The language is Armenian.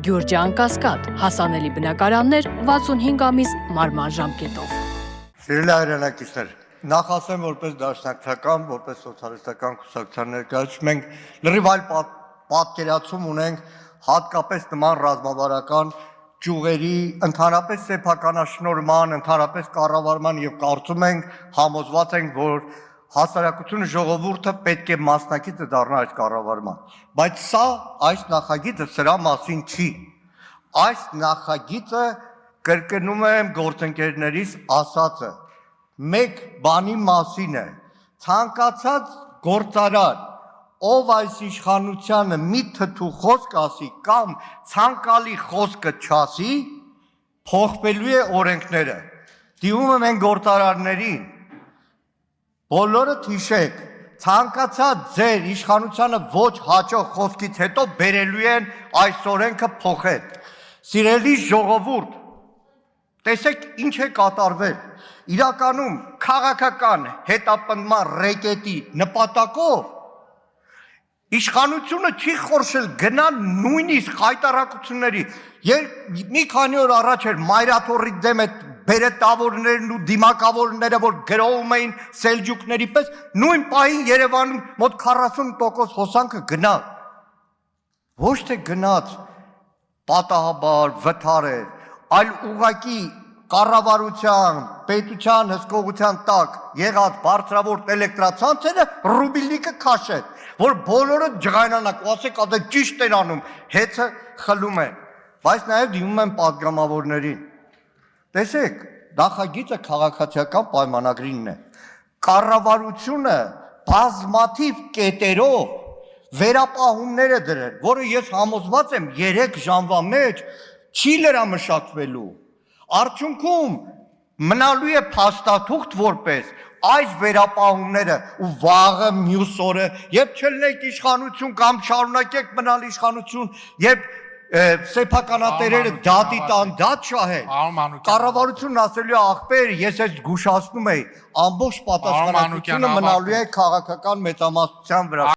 Գյուրջան Կասկադ, հասանելի բնակարաններ 65 ամիս մարման ժամկետով։ Սիրելի հայրենակիցներ, նախ ասեմ, որպես դաշնակցական, որպես սոցիալիստական կուսակցության ներկայացուցիչ, մենք լրիվ այլ պատկերացում ունենք հատկապես նման ռազմավարական ճյուղերի ընդհանրապես սեփականաշնորհման, ընդհանրապես կառավարման եւ կարծում ենք, համոզված ենք, որ հասարակությունը ժողովուրդը պետք է մասնակիցը դառնա այս կառավարման, բայց սա այս նախագիծը սրա մասին չի։ Այս նախագիծը կրկնում եմ գործընկերներիս ասածը, մեկ բանի մասին է, ցանկացած գործարար, ով այս իշխանությանը մի թթու խոսք ասի կամ ցանկալի խոսքը չասի, փոխվելու է օրենքները։ Դիմում եմ այն գործարարներին, բոլորդ հիշեք, ցանկացած ձեր իշխանությանը ոչ հաճող խոսքից հետո բերելու են այս օրենքը փոխել։ Սիրելի ժողովուրդ, տեսեք ինչ է կատարվել։ Իրականում քաղաքական հետապնդման ռեկետի նպատակով իշխանությունը չի խորշել գնալ նույնիսկ հայտարարությունների։ Մի քանի օր առաջ էր Մայրաթորի դեմ այդ բերետավորներն ու դիմակավորները, որ գրոհում էին սելջուկների պես, նույն պահին Երևանում մոտ 40% հոսանքը գնալ։ Ոչ թե գնաց պատահաբար, վթար էր, այլ ուղղակի կառավարության, պետության հսկողության տակ եղած բարձրավոր էլեկտրացանցերը ռուբիլնիկը քաշեց, որ բոլորը ջղայնանակ, ու ասեք, ադե ճիշտ են անում, հեծը խլում են, բայց նաև դիմում են պատգամավորներին։ Տեսեք, նախագիծը քաղաքացիական պայմանագրինն է, կառավարությունը բազմաթիվ կետերով վերապահումներ է դրել, որը ես համոզված եմ 3 ժամվա մեջ չի լրամշակվելու, արդյունքում մնալու է փաստաթուղթ որպես այս վերապահումները ու վաղը մյուս օրը, երբ չլինեք իշխանություն կամ շարունակեք մնալ իշխանություն, երբ սեփականատերերը դատի տան դատ շահեն, կառավարությունն ասելու է ախպեր, ես ես զգուշացնում եի, ամբողջ պատասխանատվությունը մնալու է քաղաքական մեծամասնության վրա։